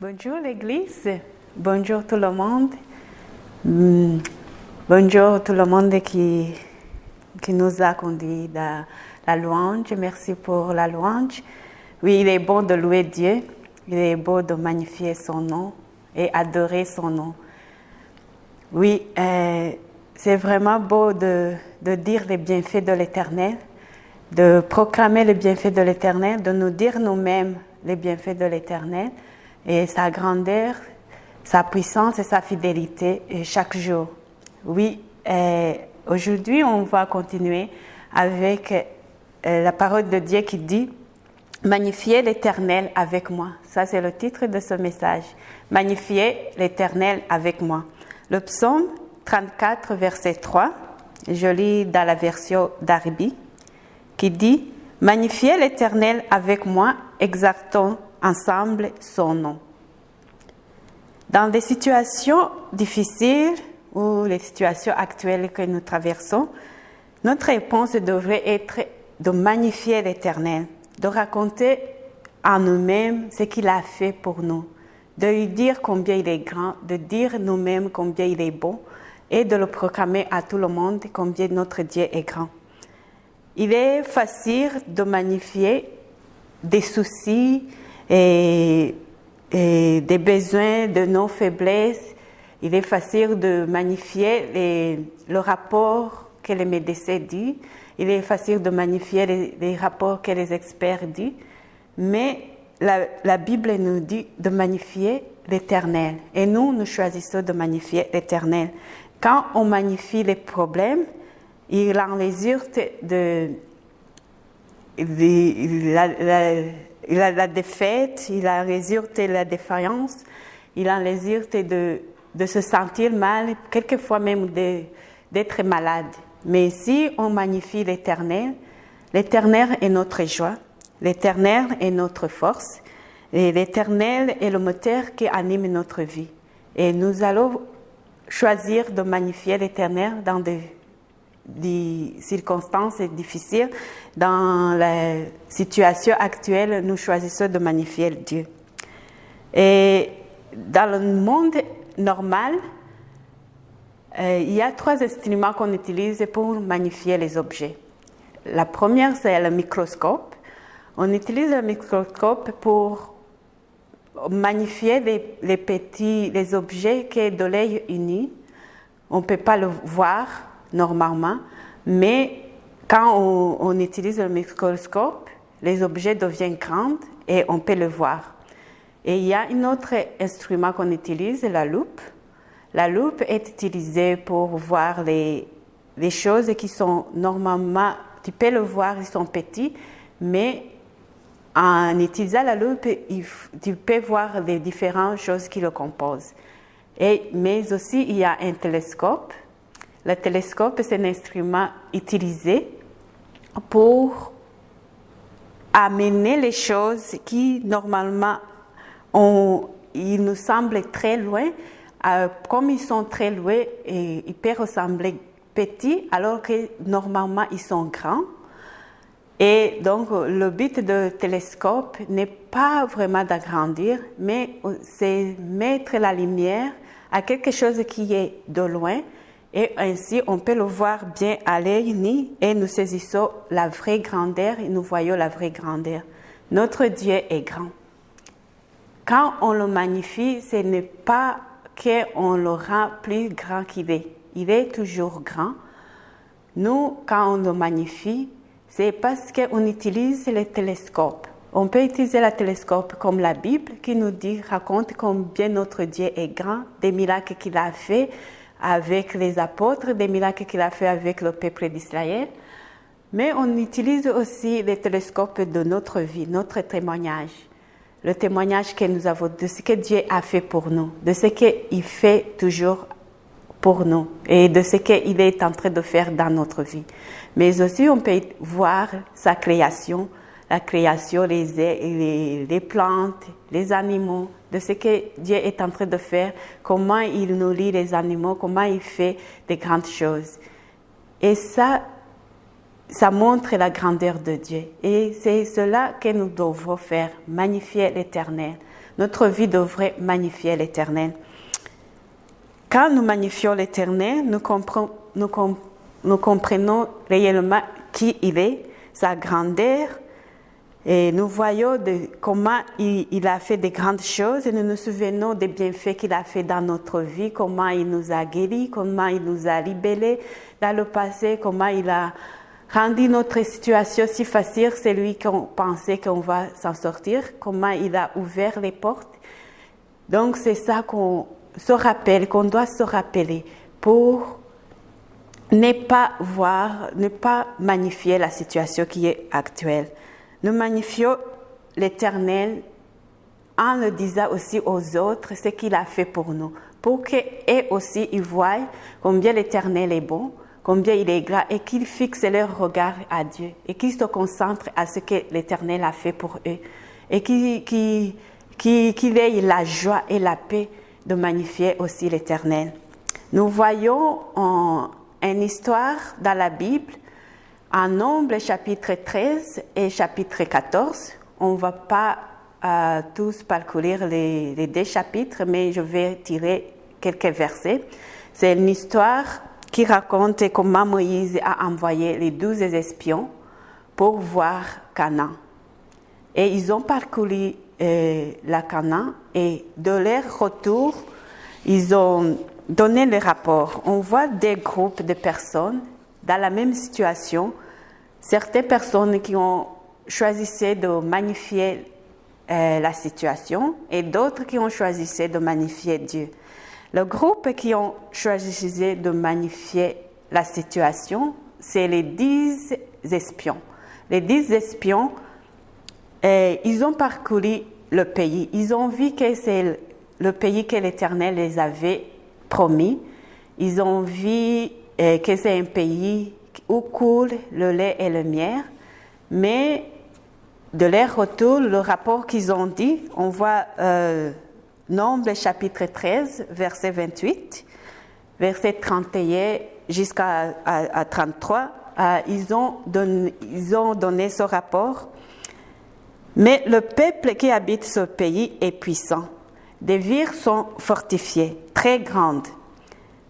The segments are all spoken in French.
Bonjour l'Église, bonjour tout le monde, bonjour tout le monde qui nous a conduits dans la louange. Merci pour la louange. Oui, il est bon de louer Dieu, il est beau de magnifier son nom et adorer son nom. Oui, c'est vraiment beau de dire les bienfaits de l'Éternel, de proclamer les bienfaits de l'Éternel, de nous dire nous-mêmes les bienfaits de l'Éternel et sa grandeur, sa puissance et sa fidélité chaque jour. Oui, aujourd'hui on va continuer avec la parole de Dieu qui dit « Magnifiez l'Éternel avec moi ». Ça c'est le titre de ce message. « Magnifiez l'Éternel avec moi ». Le psaume 34, verset 3, je lis dans la version d'Arbi, qui dit « Magnifiez l'Éternel avec moi, exaltons ensemble son nom ». Dans des situations difficiles ou les situations actuelles que nous traversons, notre réponse devrait être de magnifier l'Éternel, de raconter en nous-mêmes ce qu'il a fait pour nous, de lui dire combien il est grand, de dire nous-mêmes combien il est bon et de le proclamer à tout le monde combien notre Dieu est grand. Il est facile de magnifier des soucis et des besoins, de nos faiblesses. Il est facile de magnifier le rapport que les médecins disent. Il est facile de magnifier les rapports que les experts disent. Mais la Bible nous dit de magnifier l'Éternel. Et nous choisissons de magnifier l'Éternel. Quand on magnifie les problèmes, il en résulte la défaite, il en résulte la défaillance, il en résulte de se sentir mal, quelquefois même d'être malade. Mais si on magnifie l'Éternel, l'Éternel est notre joie, l'Éternel est notre force, et l'Éternel est le moteur qui anime notre vie. Et nous allons choisir de magnifier l'Éternel dans des circonstances difficiles. Dans la situation actuelle, nous choisissons de magnifier Dieu. Et dans le monde normal, il y a 3 instruments qu'on utilise pour magnifier les objets. La première, c'est le microscope. On utilise le microscope pour magnifier les objets que de l'œil uni. On ne peut pas le voir normalement, mais quand on utilise le microscope, les objets deviennent grands et on peut le voir. Et il y a un autre instrument qu'on utilise, la loupe. La loupe est utilisée pour voir les choses qui sont normalement, tu peux le voir, ils sont petits, mais en utilisant la loupe, tu peux voir les différentes choses qui le composent. Mais aussi, il y a un télescope. Le télescope, c'est un instrument utilisé pour amener les choses qui, normalement, ils nous semblent très loin. Comme ils sont très loin, ils peuvent ressembler petits, alors que, normalement, ils sont grands. Et donc, le but du télescope n'est pas vraiment d'agrandir, mais c'est mettre la lumière à quelque chose qui est de loin. Et ainsi, on peut le voir bien à l'œil nu et nous saisissons la vraie grandeur et nous voyons la vraie grandeur. Notre Dieu est grand. Quand on le magnifie, ce n'est pas qu'on le rend plus grand qu'il est. Il est toujours grand. Nous, quand on le magnifie, c'est parce qu'on utilise le télescope. On peut utiliser le télescope comme la Bible qui nous raconte combien notre Dieu est grand, des miracles qu'il a fait avec les apôtres, des miracles qu'il a fait avec le peuple d'Israël. Mais on utilise aussi le télescope de notre vie, notre témoignage. Le témoignage que nous avons de ce que Dieu a fait pour nous, de ce qu'il fait toujours pour nous et de ce qu'il est en train de faire dans notre vie. Mais aussi, on peut voir sa création, la création, les plantes, les animaux, de ce que Dieu est en train de faire, comment il nourrit les animaux, comment il fait des grandes choses. Et ça montre la grandeur de Dieu. Et c'est cela que nous devons faire, magnifier l'Éternel. Notre vie devrait magnifier l'Éternel. Quand nous magnifions l'Éternel, nous comprenons réellement qui il est, sa grandeur, et nous voyons comment il a fait de grandes choses et nous nous souvenons des bienfaits qu'il a fait dans notre vie, comment il nous a guéris, comment il nous a libérés dans le passé, comment il a rendu notre situation si facile, c'est lui qu'on pensait qu'on va s'en sortir, comment il a ouvert les portes. Donc c'est ça qu'on se rappelle, qu'on doit se rappeler pour ne pas voir, ne pas magnifier la situation qui est actuelle. Nous magnifions l'Éternel en le disant aussi aux autres ce qu'il a fait pour nous, pour qu'eux aussi ils voient combien l'Éternel est bon, combien il est grand et qu'ils fixent leur regard à Dieu et qu'ils se concentrent à ce que l'Éternel a fait pour eux et qu'ils aient la joie et la paix de magnifier aussi l'Éternel. Nous voyons une histoire dans la Bible, en Nombre chapitre 13 et chapitre 14. On ne va pas tous parcourir les deux chapitres, mais je vais tirer quelques versets. C'est une histoire qui raconte comment Moïse a envoyé les 12 espions pour voir Canaan. Et ils ont parcouru la Canaan et de leur retour, ils ont donné le rapport. On voit des groupes de personnes dans la même situation, certaines personnes qui ont choisi de magnifier la situation et d'autres qui ont choisi de magnifier Dieu. Le groupe qui ont choisi de magnifier la situation, c'est les 10 espions. Les 10 espions, ils ont parcouru le pays. Ils ont vu que c'est le pays que l'Éternel les avait promis. Ils ont vu que c'est un pays où coule le lait et le miel, mais de leur retour, le rapport qu'ils ont dit, on voit Nombre chapitre 13, verset 28, verset 31 jusqu'à 33, ils ont donné ce rapport. Mais le peuple qui habite ce pays est puissant. Des villes sont fortifiées, très grandes.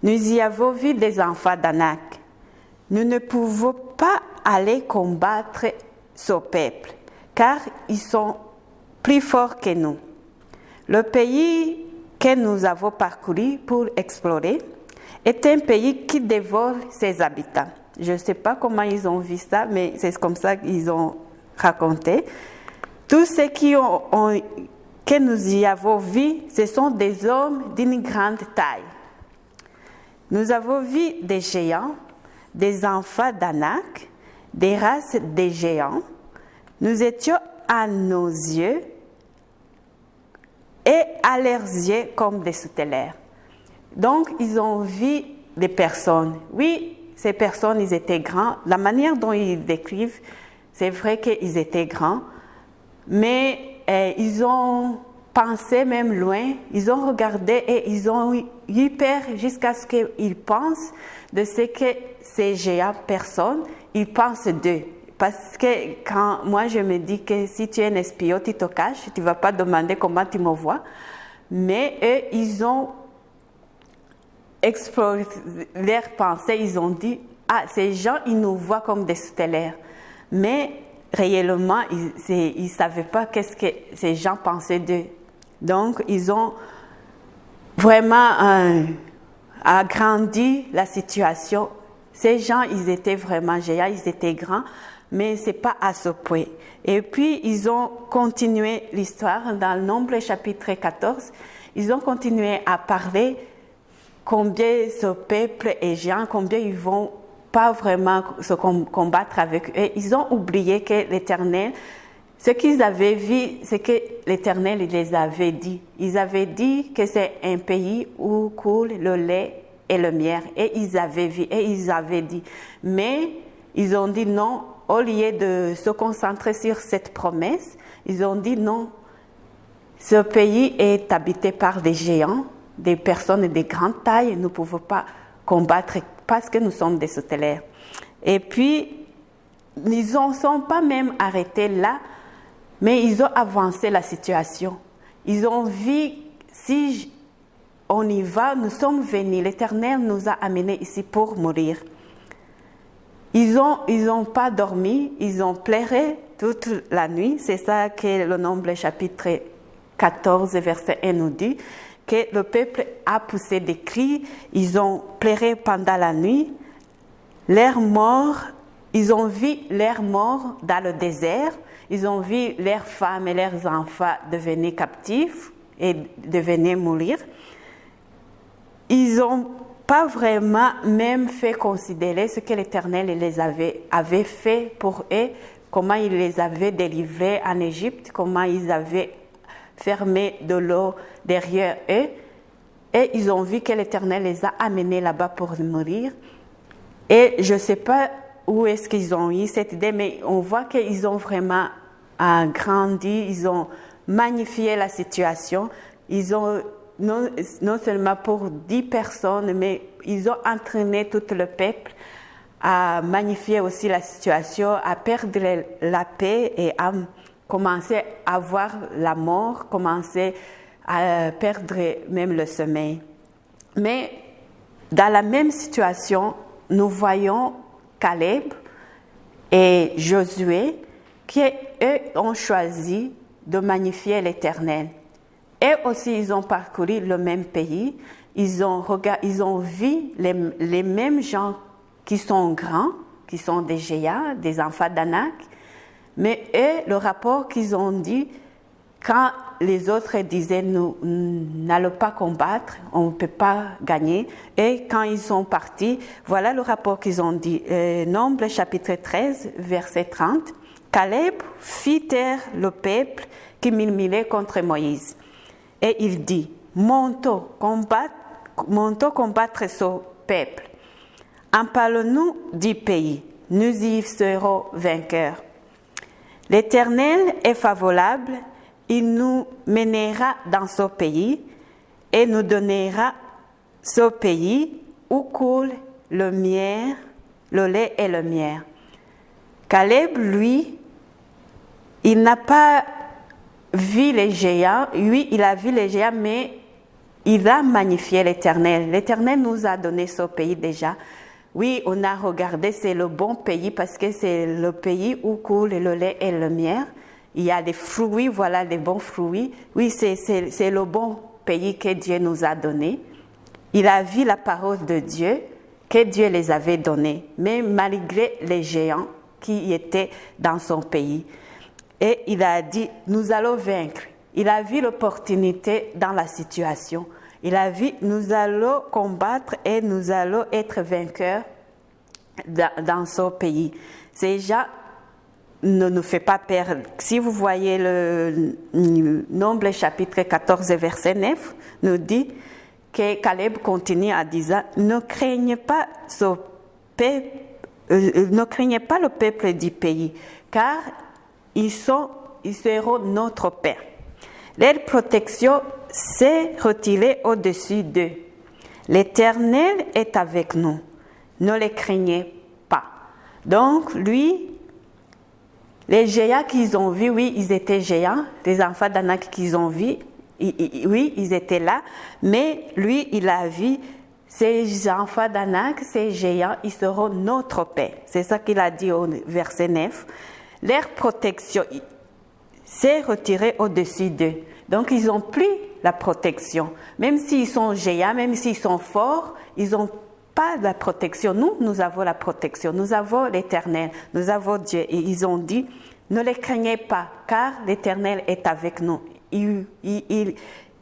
Nous y avons vu des enfants d'Anak. Nous ne pouvons pas aller combattre ce peuple, car ils sont plus forts que nous. Le pays que nous avons parcouru pour explorer est un pays qui dévore ses habitants. Je ne sais pas comment ils ont vu ça, mais c'est comme ça qu'ils ont raconté. Tous ceux que nous y avons vus, ce sont des hommes d'une grande taille. Nous avons vu des géants, des enfants d'Anak, des races de géants. Nous étions à nos yeux et à leurs yeux comme des souterrains. Donc, ils ont vu des personnes. Oui, ces personnes, ils étaient grands. La manière dont ils décrivent, c'est vrai qu'ils étaient grands, mais ils ont pensé même loin, ils ont regardé et ils ont eu peur jusqu'à ce qu'ils pensent de ce que ces géants personnes, ils pensent d'eux. Parce que quand moi je me dis que si tu es un espion, tu te caches, tu ne vas pas demander comment tu me vois. Mais eux, ils ont exploré leur pensée, ils ont dit, ces gens, ils nous voient comme des stellaires. Mais réellement, ils ne savaient pas qu'est-ce que ces gens pensaient d'eux. Donc, ils ont vraiment agrandi la situation. Ces gens, ils étaient vraiment géants, ils étaient grands, mais ce n'est pas à ce point. Et puis, ils ont continué l'histoire dans le Nombre chapitre 14. Ils ont continué à parler combien ce peuple est géant, combien ils vont pas vraiment se combattre avec eux. Ils ont oublié que l'Éternel, ce qu'ils avaient vu, c'est que l'Éternel les avait dit. Ils avaient dit que c'est un pays où coule le lait et le miel. Et ils avaient vu, et ils avaient dit. Mais ils ont dit non, au lieu de se concentrer sur cette promesse, ils ont dit non. Ce pays est habité par des géants, des personnes de grande taille, nous ne pouvons pas combattre parce que nous sommes des sauterelles. Et puis, ils ne sont pas même arrêtés là, mais ils ont avancé la situation. Ils ont vu, si on y va, nous sommes venus, l'Éternel nous a amenés ici pour mourir. Ils ont pas dormi, ils ont pleuré toute la nuit. C'est ça que le Nombre chapitre 14, verset 1 nous dit, que le peuple a poussé des cris, ils ont pleuré pendant la nuit. Leurs morts, ils ont vu leurs morts dans le désert, ils ont vu leurs femmes et leurs enfants devenir captifs et devenir mourir. Ils n'ont pas vraiment même fait considérer ce que l'Éternel les avait fait pour eux, comment il les avait délivrés en Égypte, comment ils avaient fermé de l'eau derrière eux. Et ils ont vu que l'Éternel les a amenés là-bas pour mourir. Et je ne sais pas où est-ce qu'ils ont eu cette idée, mais on voit qu'ils ont vraiment grandi, ils ont magnifié la situation. Ils ont non seulement pour 10 personnes, mais ils ont entraîné tout le peuple à magnifier aussi la situation, à perdre la paix et à commencer à voir la mort, commencer à perdre même le sommeil. Mais dans la même situation, nous voyons Caleb et Josué qui, eux, ont choisi de magnifier l'Éternel. Et aussi, ils ont parcouru le même pays. Ils ont vu les mêmes gens qui sont grands, qui sont des géants, des enfants d'Anak. Mais eux, le rapport qu'ils ont dit, quand les autres disaient « nous n'allons pas combattre, on ne peut pas gagner », et quand ils sont partis, voilà le rapport qu'ils ont dit. Nombre chapitre 13, verset 30. « Caleb fit taire le peuple qui murmurait contre Moïse. Et il dit, montons combattre ce peuple. Empale-nous du pays, nous y serons vainqueurs. L'Éternel est favorable, il nous mènera dans ce pays et nous donnera ce pays où coule le miel, le lait et le miel. Caleb, lui, il n'a pas vu les géants, oui, il a vu les géants, mais il a magnifié l'Éternel. L'Éternel nous a donné ce pays déjà. Oui, on a regardé, c'est le bon pays parce que c'est le pays où coule le lait et le miel. Il y a des fruits, voilà des bons fruits. Oui, c'est le bon pays que Dieu nous a donné. Il a vu la parole de Dieu que Dieu les avait donnée, mais malgré les géants qui étaient dans son pays. Et il a dit, nous allons vaincre. Il a vu l'opportunité dans la situation. Il a vu, nous allons combattre et nous allons être vainqueurs dans ce pays. Ces gens ne nous fait pas perdre. Si vous voyez le Nombre chapitre 14, verset 9, nous dit que Caleb continue à dire, ne craignez pas le peuple du pays, car ils seront notre paix. Leur protection s'est retirée au-dessus d'eux. L'Éternel est avec nous. Ne les craignez pas. Donc, lui, les géants qu'ils ont vus, oui, ils étaient géants. Les enfants d'Anak qu'ils ont vus, oui, ils étaient là. Mais lui, il a vu ces enfants d'Anak, ces géants, ils seront notre paix. C'est ça qu'il a dit au verset 9. Leur protection s'est retirée au-dessus d'eux. Donc, ils n'ont plus la protection. Même s'ils sont géants, même s'ils sont forts, ils n'ont pas la protection. Nous, nous avons la protection. Nous avons l'Éternel. Nous avons Dieu. Et ils ont dit, ne les craignez pas, car l'Éternel est avec nous. Il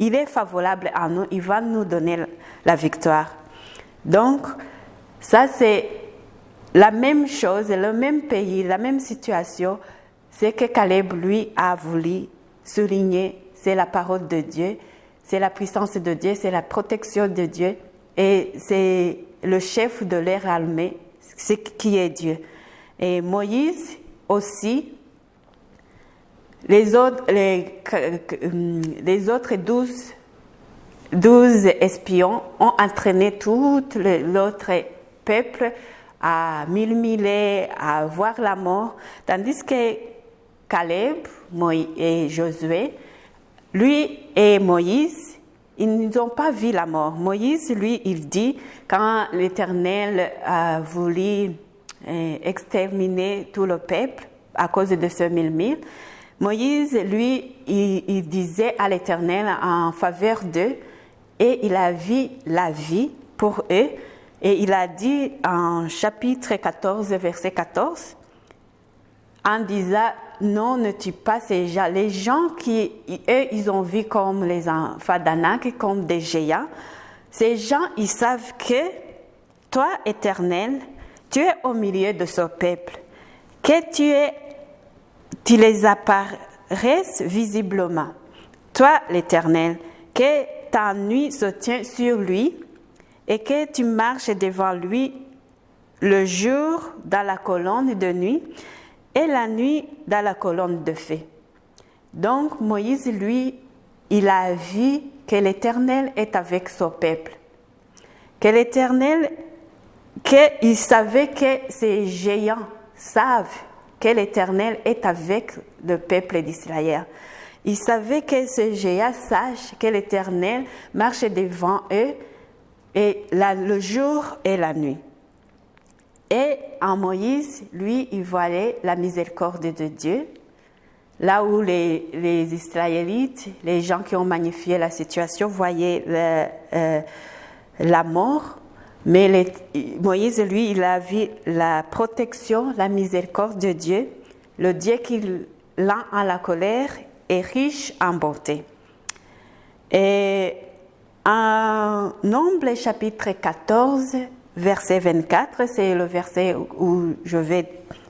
est favorable à nous. Il va nous donner la victoire. Donc, ça c'est la même chose, le même pays, la même situation. C'est que Caleb, lui, a voulu souligner, c'est la parole de Dieu, c'est la puissance de Dieu, c'est la protection de Dieu, et c'est le chef de leur armée, c'est qui est Dieu. Et Moïse aussi, les autres 12 espions ont entraîné tout l'autre peuple à murmurer, à voir la mort, tandis que Caleb et Josué, lui et Moïse, ils n'ont pas vu la mort. Moïse, lui, il dit, quand l'Éternel a voulu exterminer tout le peuple à cause de ce mille, Moïse, lui, il disait à l'Éternel en faveur d'eux, et il a vu la vie pour eux. Et il a dit en chapitre 14, verset 14, en disant, non, ne tue pas ces gens. Les gens qui, eux, ils ont vu comme les enfants d'Anak, comme des géants. Ces gens, ils savent que toi, Éternel, tu es au milieu de ce peuple, que tu les apparaisses visiblement. Toi, l'Éternel, que ta nuit se tient sur lui et que tu marches devant lui le jour dans la colonne de nuit et la nuit dans la colonne de feu. Donc Moïse, lui, il a vu que l'Éternel est avec son peuple. Que l'Éternel, qu'il savait que ces géants savent que l'Éternel est avec le peuple d'Israël. Il savait que ces géants sachent que l'Éternel marche devant eux et le jour et la nuit. Et en Moïse, lui, il voyait la miséricorde de Dieu, là où les Israélites, les gens qui ont magnifié la situation, voyaient la mort. Mais Moïse, lui, il a vu la protection, la miséricorde de Dieu, le Dieu qui, lent à la colère, est riche en bonté. Et en Nombre chapitre 14, verset 24, c'est le verset où je vais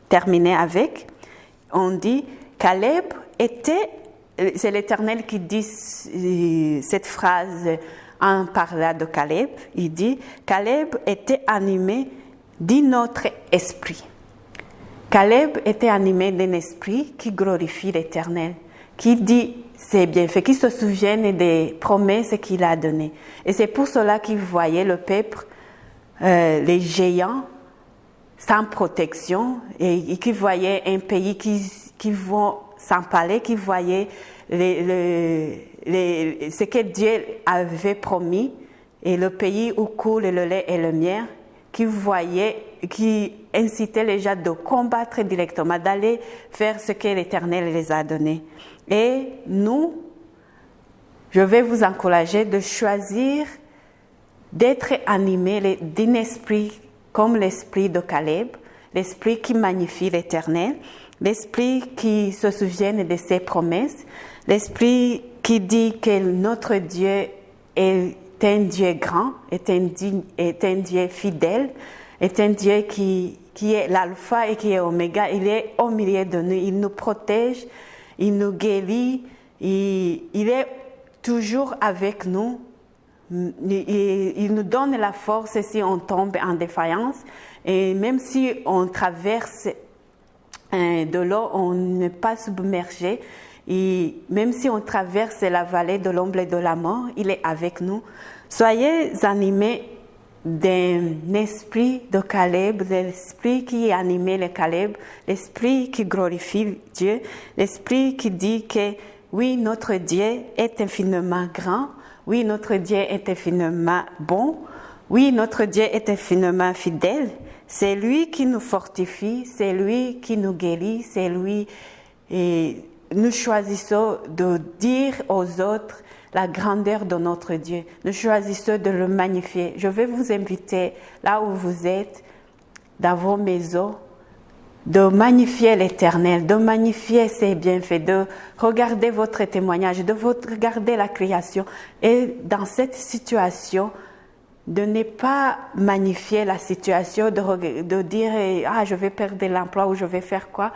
terminer avec, on dit, Caleb était, c'est l'Éternel qui dit cette phrase en parlant de Caleb, il dit, Caleb était animé d'un autre esprit. Caleb était animé d'un esprit qui glorifie l'Éternel, qui dit c'est bien fait, qui se souvienne des promesses qu'il a données. Et c'est pour cela qu'il voyait le peuple, les géants, sans protection, et qui voyait un pays qui vont s'empaler, qui voyait ce que Dieu avait promis, et le pays où coule le lait et le miel, qui incitait les gens de combattre directement, d'aller faire ce que l'Éternel les a donné. Et nous, je vais vous encourager de choisir d'être animés d'un esprit comme l'esprit de Caleb, l'esprit qui magnifie l'Éternel, l'esprit qui se souvient de ses promesses, l'esprit qui dit que notre Dieu est un Dieu grand, est un Dieu fidèle, est un Dieu qui est l'alpha et qui est oméga. Il est au milieu de nous, il nous protège, il nous guérit, il est toujours avec nous. Il nous donne la force si on tombe en défaillance. Et même si on traverse de l'eau, on n'est pas submergé. Et même si on traverse la vallée de l'ombre de la mort, il est avec nous. Soyez animés d'un esprit de Caleb, l'esprit qui est animé le Caleb, l'esprit qui glorifie Dieu, l'esprit qui dit que oui, notre Dieu est infiniment grand, oui, notre Dieu est infiniment bon, oui, notre Dieu est infiniment fidèle. C'est lui qui nous fortifie, c'est lui qui nous guérit, c'est lui. Et nous choisissons de dire aux autres la grandeur de notre Dieu. Nous choisissons de le magnifier. Je vais vous inviter, là où vous êtes, dans vos maisons, de magnifier l'Éternel, de magnifier ses bienfaits, de regarder votre témoignage, de regarder la création. Et dans cette situation, de ne pas magnifier la situation, de dire « Ah, je vais perdre l'emploi » ou « Je vais faire quoi ?»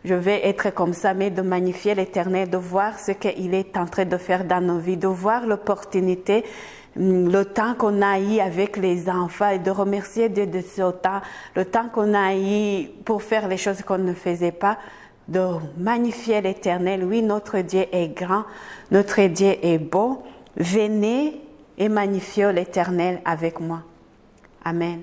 Je vais être comme ça, mais de magnifier l'Éternel, de voir ce qu'il est en train de faire dans nos vies, de voir l'opportunité, le temps qu'on a eu avec les enfants et de remercier Dieu de ce temps, le temps qu'on a eu pour faire les choses qu'on ne faisait pas, de magnifier l'Éternel. Oui, notre Dieu est grand, notre Dieu est beau. Venez et magnifiez l'Éternel avec moi. Amen.